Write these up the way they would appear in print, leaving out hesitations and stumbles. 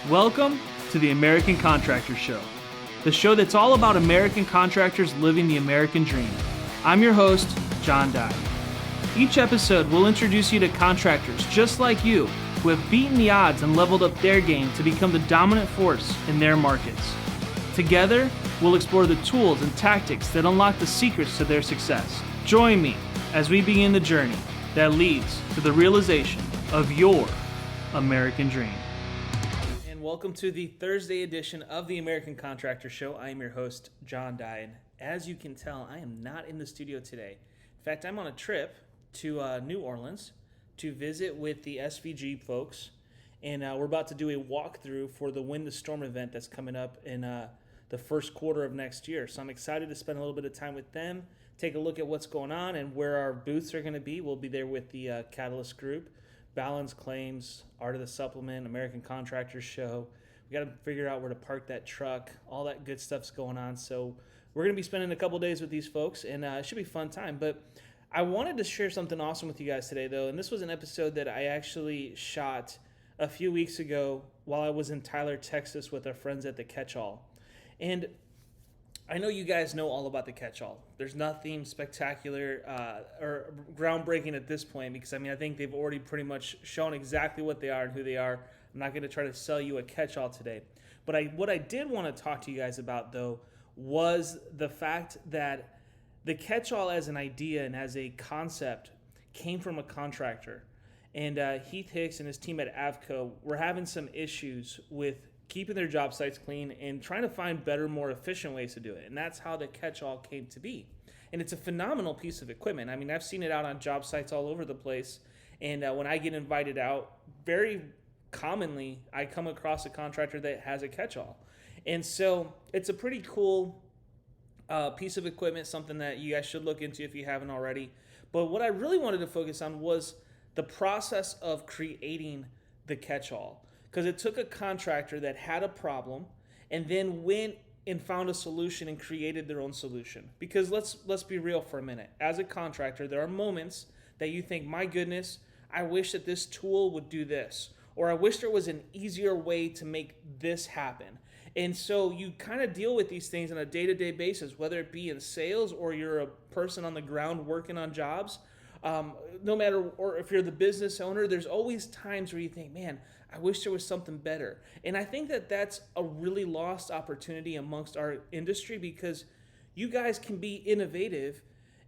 Welcome to the American Contractor Show, the show that's all about American contractors living the American dream. I'm your host, John Dye. Each episode will introduce you to contractors just like you who have beaten the odds and leveled up their game to become the dominant force in their markets. Together, we'll explore the tools and tactics that unlock the secrets to their success. Join me as we begin the journey that leads to the realization of your American dream. Welcome to the Thursday edition of the American Contractor Show. I am your host, John Dye, and as you can tell, I am not in the studio today. In fact, I'm on a trip to New Orleans to visit with the SVG folks, and we're about to do a walkthrough for the Win the Storm event that's coming up in the first quarter of next year. So I'm excited to spend a little bit of time with them, take a look at what's going on and where our booths are going to be. We'll be there with the Catalyst Group, Balance Claims, Art of the Supplement, American Contractors Show. We got to figure out where to park that truck. All that good stuff's going on. So we're going to be spending a couple days with these folks, and it should be a fun time. But I wanted to share something awesome with you guys today, though, and this was an episode that I actually shot a few weeks ago while I was in Tyler, Texas with our friends at the Catch-All. And I know you guys know all about the Catch-All. There's nothing spectacular or groundbreaking at this point because, I think they've already pretty much shown exactly what they are and who they are. I'm not going to try to sell you a Catch-All today. But what I did want to talk to you guys about, though, was the fact that the Catch-All as an idea and as a concept came from a contractor. And Heath Hicks and his team at Avco were having some issues with keeping their job sites clean and trying to find better, more efficient ways to do it. And that's how the Catch-All came to be. And it's a phenomenal piece of equipment. I've seen it out on job sites all over the place. And when I get invited out, very commonly, I come across a contractor that has a Catch-All. And so it's a pretty cool piece of equipment, something that you guys should look into if you haven't already. But what I really wanted to focus on was the process of creating the Catch-All. Because it took a contractor that had a problem and then went and found a solution and created their own solution. Because let's be real for a minute. As a contractor, there are moments that you think, my goodness, I wish that this tool would do this. Or I wish there was an easier way to make this happen. And so you kind of deal with these things on a day-to-day basis, whether it be in sales or you're a person on the ground working on jobs. No matter, or if you're the business owner, there's always times where you think, man, I wish there was something better. And I think that that's a really lost opportunity amongst our industry because you guys can be innovative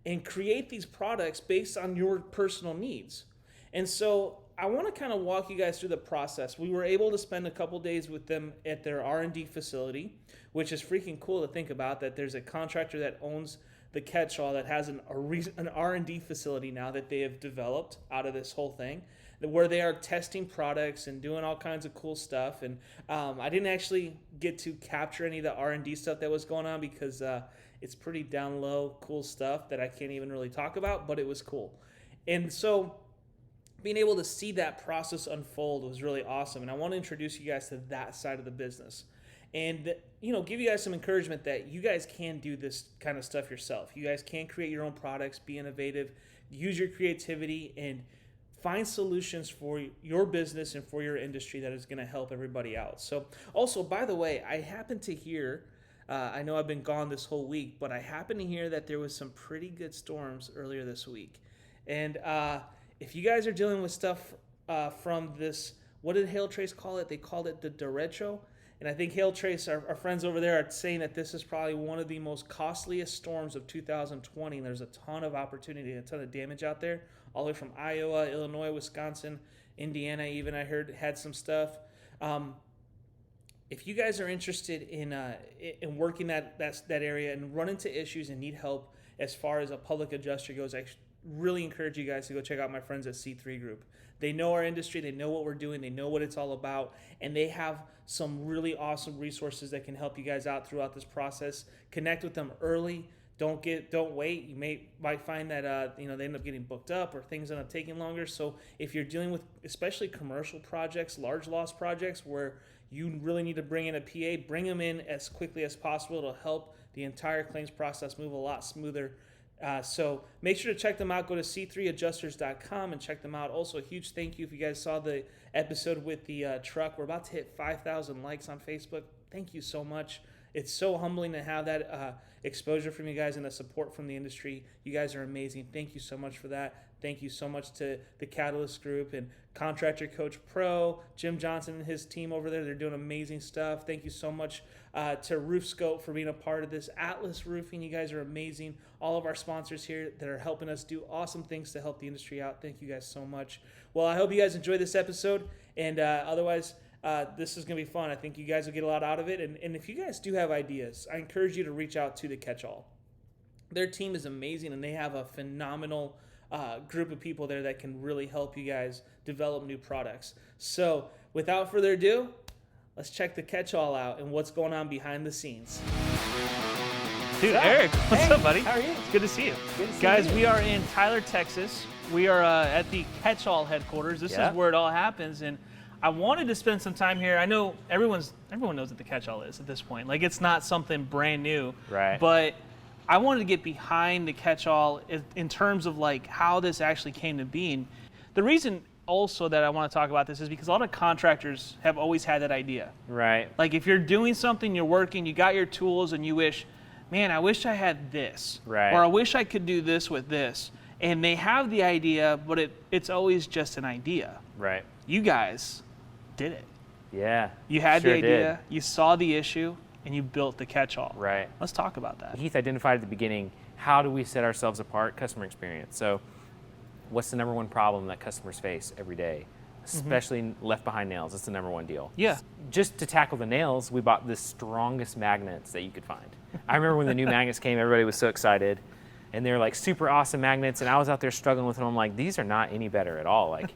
and create these products based on your personal needs. And so I want to kind of walk you guys through the process. We were able to spend a couple days with them at their R&D facility, which is freaking cool to think about, that there's a contractor that owns the Catch-All that has an R&D facility now that they have developed out of this whole thing, where they are testing products and doing all kinds of cool stuff. And I didn't actually get to capture any of the R&D stuff that was going on because it's pretty down low, cool stuff that I can't even really talk about, but it was cool. And so being able to see that process unfold was really awesome. And I want to introduce you guys to that side of the business. And, give you guys some encouragement that you guys can do this kind of stuff yourself. You guys can create your own products, be innovative, use your creativity, and find solutions for your business and for your industry that is going to help everybody out. So, also, by the way, I happen to hear, I know I've been gone this whole week, but I happen to hear that there was some pretty good storms earlier this week. And if you guys are dealing with stuff from this, what did Hail Trace call it? They called it the derecho. And I think Hail Trace, our friends over there, are saying that this is probably one of the most costliest storms of 2020. And there's a ton of opportunity, a ton of damage out there, all the way from Iowa, Illinois, Wisconsin, Indiana, even I heard had some stuff. If you guys are interested in working that area and run into issues and need help as far as a public adjuster goes, I really encourage you guys to go check out my friends at C3 Group. They know our industry, they know what we're doing, they know what it's all about, and they have some really awesome resources that can help you guys out throughout this process. Connect with them early. Don't wait. You might find that they end up getting booked up or things end up taking longer. So if you're dealing with especially commercial projects, large loss projects where you really need to bring in a PA, bring them in as quickly as possible. It'll help the entire claims process move a lot smoother. So make sure to check them out. Go to c3adjusters.com and check them out. Also, a huge thank you if you guys saw the episode with the truck. We're about to hit 5,000 likes on Facebook. Thank you so much. It's so humbling to have that exposure from you guys and the support from the industry. You guys are amazing. Thank you so much for that. Thank you so much to the Catalyst Group and Contractor Coach Pro, Jim Johnson and his team over there. They're doing amazing stuff. Thank you so much to Roof Scope for being a part of this. Atlas Roofing, you guys are amazing. All of our sponsors here that are helping us do awesome things to help the industry out. Thank you guys so much. Well, I hope you guys enjoyed this episode, and otherwise, this is going to be fun. I think you guys will get a lot out of it, and if you guys do have ideas, I encourage you to reach out to the Catch-All. Their team is amazing, and they have a phenomenal group of people there that can really help you guys develop new products. So without further ado, let's check the Catch-All out and what's going on behind the scenes. Dude, Eric, what's up, buddy? How are you? It's good to see you. Good to see Guys, you. we are in Tyler, Texas. We are at the Catch-All headquarters. This is where it all happens, and I wanted to spend some time here. I know everyone knows what the Catch-All is at this point. Like, it's not something brand new. Right. But I wanted to get behind the Catch-All in terms of like how this actually came to being. The reason also that I want to talk about this is because a lot of contractors have always had that idea. Right. Like, if you're doing something, you're working, you got your tools, and you wish, man, I wish I had this. Right. Or I wish I could do this with this. And they have the idea, but it's always just an idea. Right. You guys did it. Yeah. You had sure the idea, did. you saw the issue, and you built the Catch-All. Right. Let's talk about that. Heath identified at the beginning, how do we set ourselves apart? Customer experience. So what's the number one problem that customers face every day? Especially left behind nails. That's the number one deal. Yeah. Just to tackle the nails, we bought the strongest magnets that you could find. I remember when the new magnets came, everybody was so excited. And they're like super awesome magnets. And I was out there struggling with them. I'm like, these are not any better at all. Like,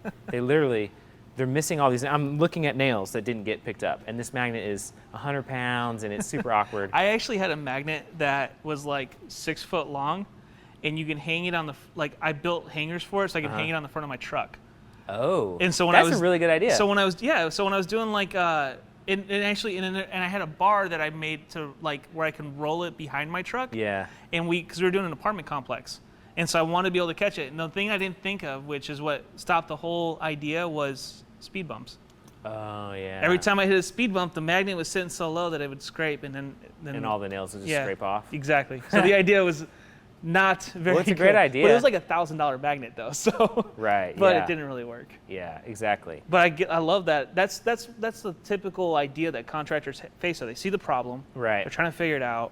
they're missing all these. I'm looking at nails that didn't get picked up. And this magnet is 100 pounds and it's super awkward. I actually had a magnet that was like 6 foot long, and you can hang it on the, like, I built hangers for it so I could hang it on the front of my truck. Oh, And so when that's a really good idea. So when I was doing like, and I had a bar that I made to like where I can roll it behind my truck. Yeah. And because we were doing an apartment complex, and so I wanted to be able to catch it. And the thing I didn't think of, which is what stopped the whole idea, was speed bumps. Oh, yeah. Every time I hit a speed bump, the magnet was sitting so low that it would scrape, and then And all the nails would just scrape off. Exactly. So the idea was not very Well, it's a good. great idea. But it was like $1,000 magnet though, so. Right, But yeah. it didn't really work. Yeah, exactly. But I love that. That's the typical idea that contractors face. So they see the problem. Right. They're trying to figure it out.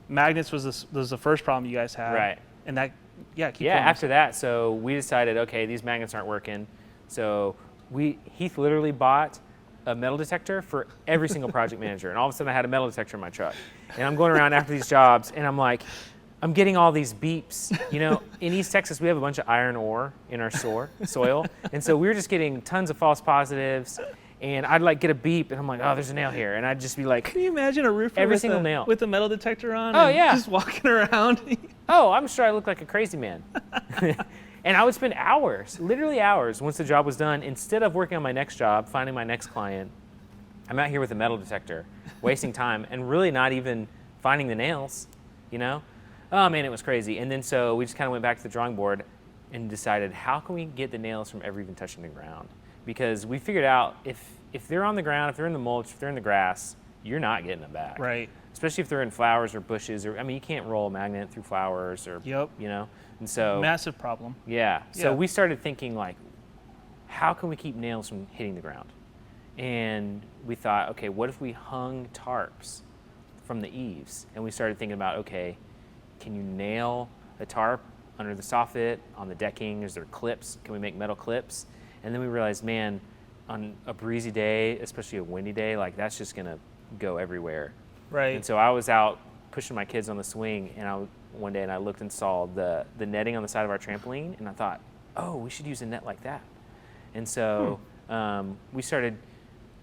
Magnets was the first problem you guys had. Right. And that, keep Yeah, going. after that, so we decided, okay, these magnets aren't working. So Heath literally bought a metal detector for every single project manager. And all of a sudden I had a metal detector in my truck. And I'm going around after these jobs and I'm like, I'm getting all these beeps. You know, in East Texas, we have a bunch of iron ore in our soil. And so we were just getting tons of false positives. And I'd like get a beep and I'm like, oh, there's a nail here. And I'd just be like, Can you imagine a roofer every with single nail with a metal detector on? Oh, and yeah. Just walking around. oh, I'm sure I look like a crazy man. And I would spend hours, literally hours, once the job was done. Instead of working on my next job, finding my next client, I'm out here with a metal detector, wasting time and really not even finding the nails, you know? Oh man, it was crazy. And then so we just kind of went back to the drawing board and decided, how can we get the nails from ever even touching the ground? Because we figured out if they're on the ground, if they're in the mulch, if they're in the grass, you're not getting them back. Right. Especially if they're in flowers or bushes, or I mean, you can't roll a magnet through flowers or, Yep. you know? And so, Massive problem. yeah. So Yeah. we started thinking like, how can we keep nails from hitting the ground? And we thought, okay, what if we hung tarps from the eaves? And we started thinking about, okay, can you nail a tarp under the soffit, on the decking? Is there clips? Can we make metal clips? And then we realized, man, on a breezy day, especially a windy day, like that's just gonna go everywhere. Right. And so I was out pushing my kids on the swing, and one day I looked and saw the netting on the side of our trampoline, and I thought, oh, we should use a net like that. And so we started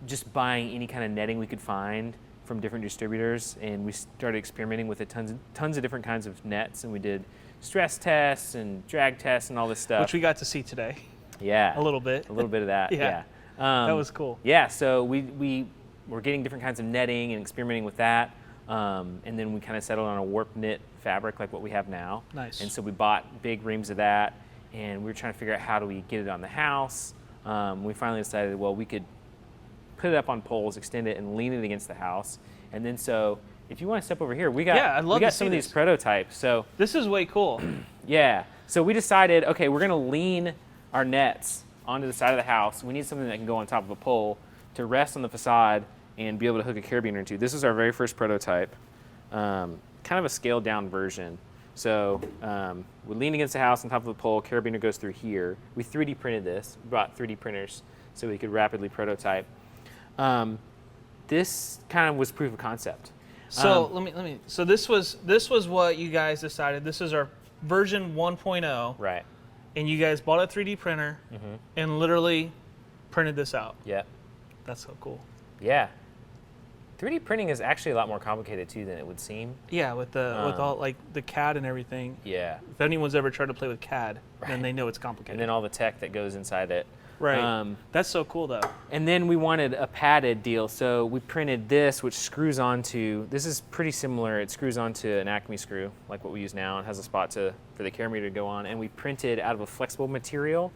just buying any kind of netting we could find from different distributors, and we started experimenting with tons of different kinds of nets, and we did stress tests and drag tests and all this stuff. Which we got to see today. Yeah. A little bit. A little bit of that. Yeah. That was cool. Yeah, so we were getting different kinds of netting and experimenting with that. And then we kind of settled on a warp knit fabric like what we have now. Nice. And so we bought big reams of that, and we were trying to figure out how do we get it on the house. We finally decided, well, we could put it up on poles, extend it, and lean it against the house. And then so if you want to step over here, we got some of these prototypes. So this is way cool. yeah. So we decided, okay, we're going to lean our nets onto the side of the house. We need something that can go on top of a pole to rest on the facade and be able to hook a carabiner into. This is our very first prototype, kind of a scaled down version. So we lean against the house on top of a pole, carabiner goes through here. We 3D printed this, we bought 3D printers so we could rapidly prototype. This kind of was proof of concept. So let me. So this was what you guys decided. This is our version 1.0. Right. And you guys bought a 3D printer and literally printed this out. Yeah. That's so cool. Yeah. 3D printing is actually a lot more complicated too than it would seem. Yeah, with all like the CAD and everything. Yeah. If anyone's ever tried to play with CAD, then they know it's complicated. And then all the tech that goes inside it. Right. That's so cool though. And then we wanted a padded deal, so we printed this, which screws onto. This is pretty similar. It screws onto an Acme screw, like what we use now, and has a spot for the carabiner to go on. And we printed out of a flexible material.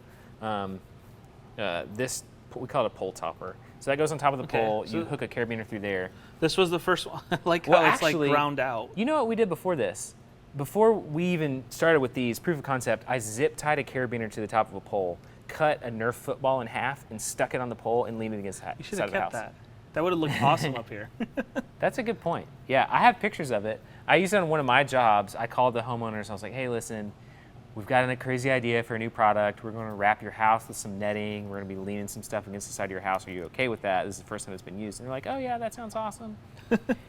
This we call it a pole topper. So that goes on top of the pole. So you hook a carabiner through there. This was the first one. Like how it's like ground out. You know what we did before this? Before we even started with these proof of concept, I zip tied a carabiner to the top of a pole, cut a Nerf football in half, and stuck it on the pole and leaned it against the side of the house. You should have kept that. That would have looked awesome up here. That's a good point. Yeah, I have pictures of it. I used it on one of my jobs. I called the homeowners. I was like, hey, listen, we've got a crazy idea for a new product. We're going to wrap your house with some netting. We're going to be leaning some stuff against the side of your house. Are you okay with that? This is the first time it's been used. And they're like, oh, yeah, that sounds awesome.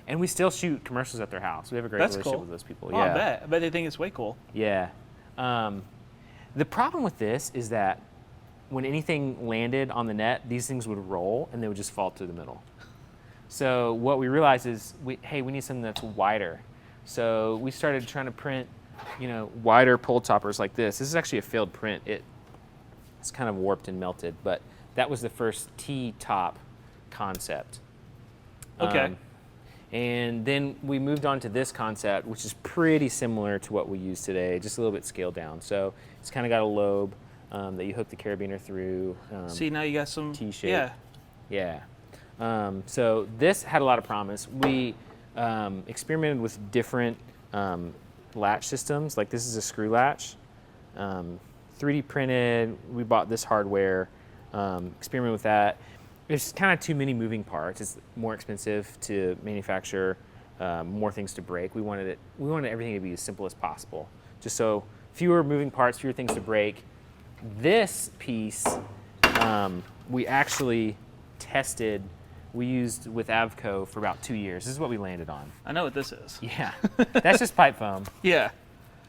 And we still shoot commercials at their house. We have a great relationship with those people. Oh, yeah. I bet they think it's way cool. Yeah. The problem with this is that when anything landed on the net, these things would roll and they would just fall through the middle. So what we realized is, we need something that's wider. So we started trying to print, wider pole toppers like this. This is actually a failed print. It's kind of warped and melted, but that was the first T-top concept. Okay. And then we moved on to this concept, which is pretty similar to what we use today, just a little bit scaled down. So it's kind of got a lobe that you hook the carabiner through. See, now you got some T-shape. Yeah. Yeah. So this had a lot of promise. We experimented with different latch systems. Like this is a screw latch. 3D printed. We bought this hardware. Experimented with that. There's kind of too many moving parts. It's more expensive to manufacture, more things to break. We wanted everything to be as simple as possible. Just so fewer moving parts, fewer things to break. This piece, we actually tested. We used with Avco for about 2 years. This is what we landed on. I know what this is. Yeah, that's just pipe foam. Yeah.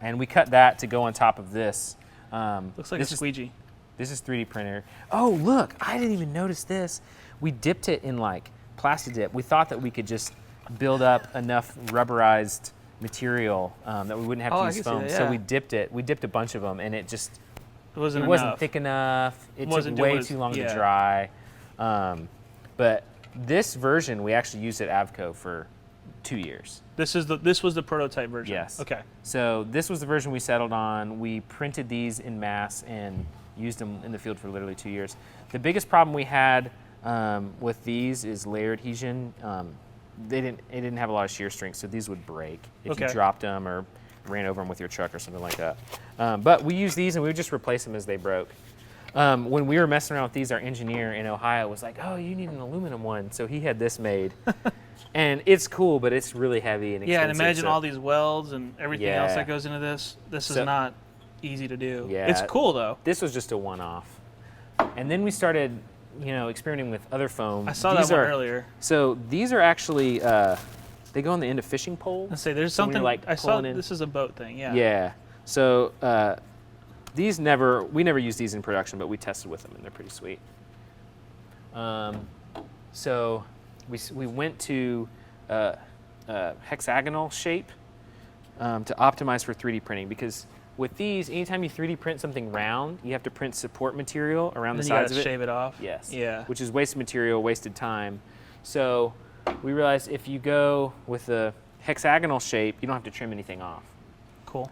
And we cut that to go on top of this. Looks like a squeegee. This is 3D printer. Oh, look, I didn't even notice this. We dipped it in like plasti dip. We thought that we could just build up enough rubberized material that we wouldn't have to use foam. That, yeah. So we dipped it. We dipped a bunch of them, and it wasn't thick enough. It took way too long to dry. But this version, we actually used at Avco for 2 years. This was the prototype version? Yes. Okay. So this was the version we settled on. We printed these in mass and used them in the field for literally 2 years. The biggest problem we had with these is layer adhesion. It didn't have a lot of shear strength, so these would break if you dropped them or ran over them with your truck or something like that. But we used these and we would just replace them as they broke. When we were messing around with these, our engineer in Ohio was like, oh, you need an aluminum one. So he had this made. And it's cool, but it's really heavy and expensive. Yeah, and imagine all these welds and everything else that goes into this. This is not easy to do. Yeah, it's cool, though. This was just a one-off. And then we started, experimenting with other foam. I saw that one earlier. So these are actually, they go on the end of fishing poles. Let's say there's something, I saw this is a boat thing, yeah. Yeah. So we never used these in production, but we tested with them, and they're pretty sweet. So we went to hexagonal shape to optimize for 3D printing, because with these, anytime you 3D print something round, you have to print support material around the sides of it. You gotta shave it off. Yes. Yeah. Which is wasted material, wasted time. So we realized if you go with the hexagonal shape, you don't have to trim anything off. Cool.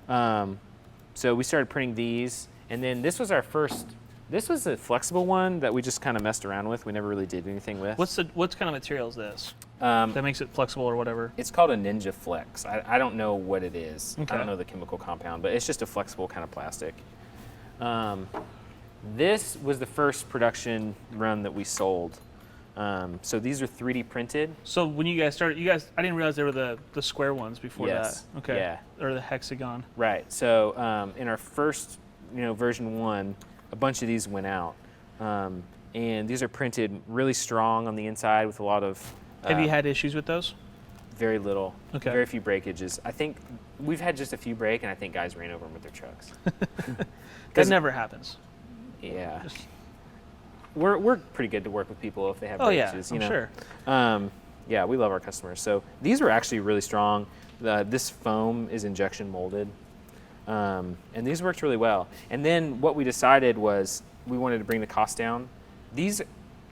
So we started printing these, and then this was our first. This was a flexible one that we just kind of messed around with. We never really did anything with. What kind of material is this that makes it flexible or whatever? It's called a Ninja Flex. I don't know what it is. Okay. I don't know the chemical compound, but it's just a flexible kind of plastic. This was the first production run that we sold. So these are 3D printed. So when you guys started, I didn't realize they were the square ones before Yes. that. Okay. Yeah. Or the hexagon. Right. So in our first, version 1, a bunch of these went out. And these are printed really strong on the inside with a lot of... Have you had issues with those? Very little. Okay. Very few breakages. I think we've had just a few break, and I think guys ran over them with their trucks. That never happens. Yeah. We're pretty good to work with people if they have breakages. I'm sure. Yeah, we love our customers. So these were actually really strong. This foam is injection molded. And these worked really well. And then what we decided was we wanted to bring the cost down. These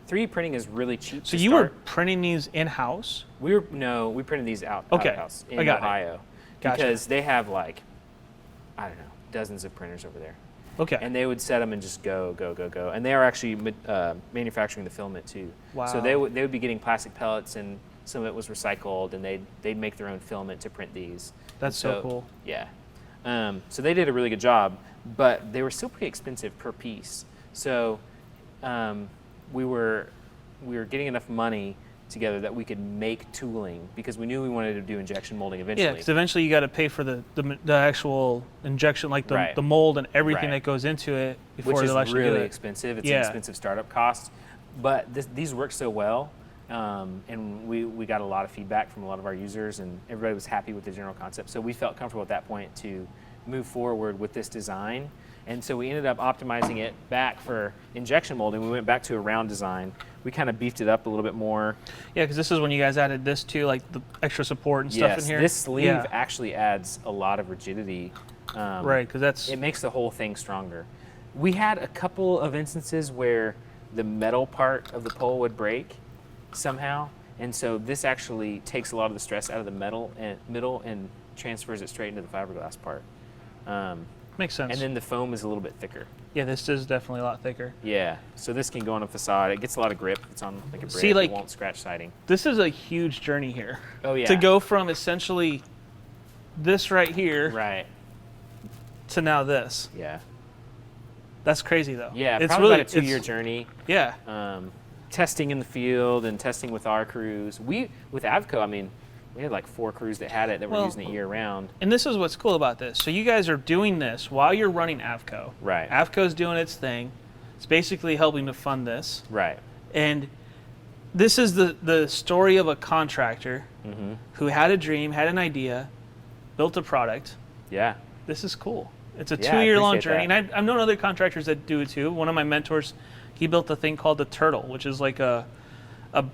3D printing is really cheap. So you were printing these in-house? We printed these out house in Ohio. Gotcha. Because they have dozens of printers over there. Okay. And they would set them and just go. And they are actually manufacturing the filament too. Wow. So they would be getting plastic pellets, and some of it was recycled, and they'd make their own filament to print these. That's so cool. Yeah. So they did a really good job, but they were still pretty expensive per piece. So we were getting enough money together that we could make tooling, because we knew we wanted to do injection molding eventually. Yeah, because eventually you got to pay for the actual injection, like the mold and everything that goes into it before they'll actually do it. Which is really expensive. It's an expensive startup cost. But these work so well, and we got a lot of feedback from a lot of our users, and everybody was happy with the general concept. So we felt comfortable at that point to move forward with this design. And so we ended up optimizing it back for injection molding. We went back to a round design. We kind of beefed it up a little bit more. Yeah, because this is when you guys added this too, like the extra support and stuff in here. This sleeve actually adds a lot of rigidity. Right, because it makes the whole thing stronger. We had a couple of instances where the metal part of the pole would break somehow, and so this actually takes a lot of the stress out of the middle and transfers it straight into the fiberglass part. Makes sense. And then the foam is a little bit thicker. Yeah, this is definitely a lot thicker. Yeah, so this can go on a facade. It gets a lot of grip. It's on like a brick. See, like, it won't scratch siding. This is a huge journey here. Oh yeah. To go from essentially this right here to now this. Yeah. That's crazy though. Yeah, it's probably really about a 2-year journey. Yeah. Testing in the field and testing with our crews. With Avco, I mean, we had like 4 crews that had it that were using it year round. And this is what's cool about this. So you guys are doing this while you're running Avco. Right. Avco's doing its thing. It's basically helping to fund this. Right. And this is the story of a contractor who had a dream, had an idea, built a product. Yeah. This is cool. It's a 2-year-long journey. And I've known other contractors that do it too. One of my mentors, he built a thing called the Turtle, which is like a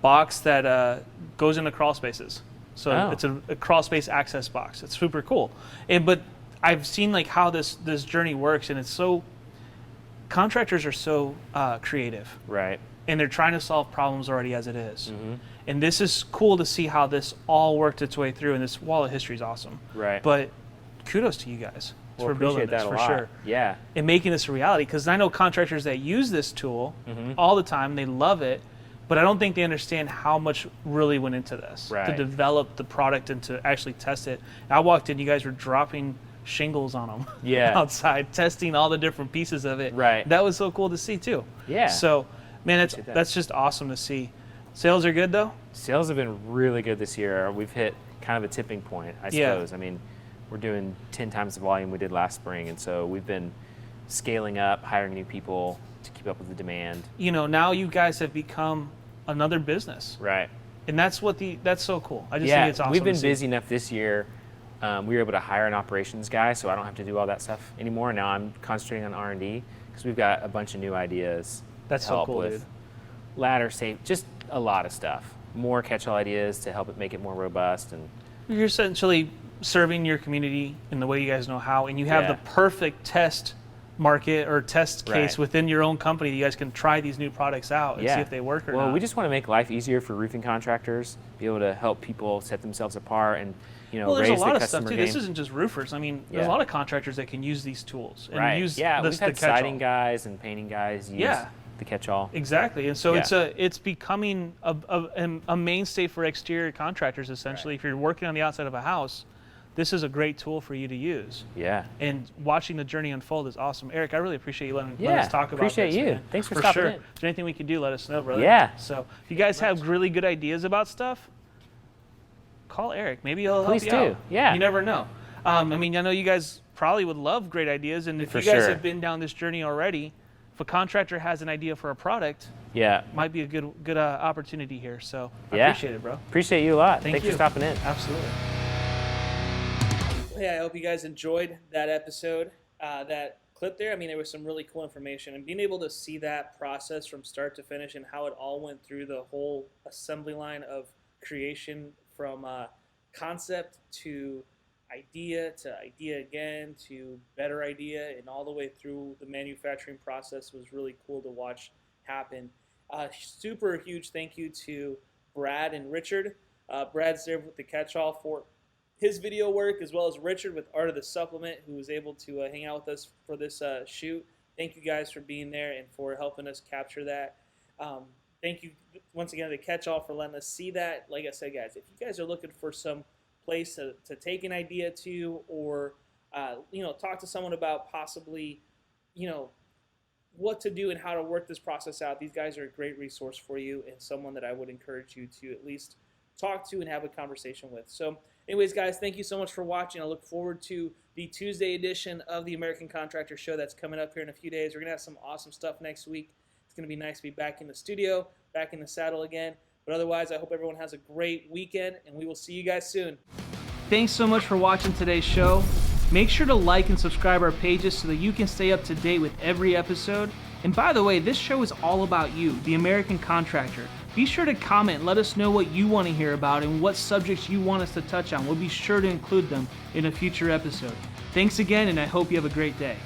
box that goes into crawl spaces. So it's a crawl space access box. It's super cool. But I've seen like how this journey works, and it's so, contractors are so creative. Right. And they're trying to solve problems already as it is. And this is cool to see how this all worked its way through, and this wall of history is awesome. Right. But kudos to you guys for building this, for sure. Yeah. And making this a reality, because I know contractors that use this tool all the time, they love it, but I don't think they understand how much really went into this to develop the product and to actually test it. I walked in, you guys were dropping shingles on them outside, testing all the different pieces of it. Right. That was so cool to see too. Yeah. So, man, that's just awesome to see. Sales are good though? Sales have been really good this year. We've hit kind of a tipping point, I suppose. I mean, we're doing 10 times the volume we did last spring, and so we've been scaling up, hiring new people to keep up with the demand. Now you guys have become another business. Right. And that's so cool. I just think it's awesome. We've been busy enough this year. We were able to hire an operations guy, so I don't have to do all that stuff anymore. Now I'm concentrating on R&D because we've got a bunch of new ideas. That's to help so cool, with dude. Ladder safe, just a lot of stuff. More catch-all ideas to help it make it more robust. And you're essentially serving your community in the way you guys know how, and you have the perfect test market or test case Right. within your own company. You guys can try these new products out and see if they work or not. Well, we just want to make life easier for roofing contractors, be able to help people set themselves apart and, Well, there's raise a lot the of stuff customer too. game. This isn't just roofers. I mean, there's a lot of contractors that can use these tools and Right. use Yeah, the we've had catch-all. siding guys and painting guys use the catch-all. Exactly, and so Yeah. it's becoming a mainstay for exterior contractors. Essentially, if you're working on the outside of a house, this is a great tool for you to use. Yeah. And watching the journey unfold is awesome. Eric, I really appreciate you letting us talk about appreciate this. you. Man. Thanks for stopping in. If there's anything we can do, let us know, brother. Yeah. So if you guys have really good ideas about stuff, call Eric. Maybe he'll help Please you do. out. Yeah. You never know. I mean, I know you guys probably would love great ideas, and if For you guys sure. have been down this journey already, if a contractor has an idea for a product, Yeah. might be a good opportunity here. So I Yeah. appreciate it, bro. Appreciate you a lot. Thank Thanks you. for stopping in. Absolutely. Hey, I hope you guys enjoyed that episode, that clip there. I mean, there was some really cool information, and being able to see that process from start to finish and how it all went through the whole assembly line of creation from concept to idea again to better idea and all the way through the manufacturing process was really cool to watch happen. Super huge thank you to Brad and Richard. Brad's there with the catch-all for his video work, as well as Richard with Art of the Supplement, who was able to hang out with us for this shoot. Thank you guys for being there and for helping us capture that. Thank you once again to the catch-all for letting us see that. Like I said, guys, if you guys are looking for some place to take an idea to, or talk to someone about possibly what to do and how to work this process out, these guys are a great resource for you and someone that I would encourage you to at least talk to and have a conversation with. So anyways, guys, thank you so much for watching. I look forward to the Tuesday edition of the American Contractor Show that's coming up here in a few days. We're gonna have some awesome stuff next week. It's gonna be nice to be back in the studio, back in the saddle again. But otherwise, I hope everyone has a great weekend, and we will see you guys soon. Thanks so much for watching today's show. Make sure to like and subscribe our pages so that you can stay up to date with every episode. And by the way, this show is all about you, the American Contractor. Be sure to comment and let us know what you want to hear about and what subjects you want us to touch on. We'll be sure to include them in a future episode. Thanks again, and I hope you have a great day.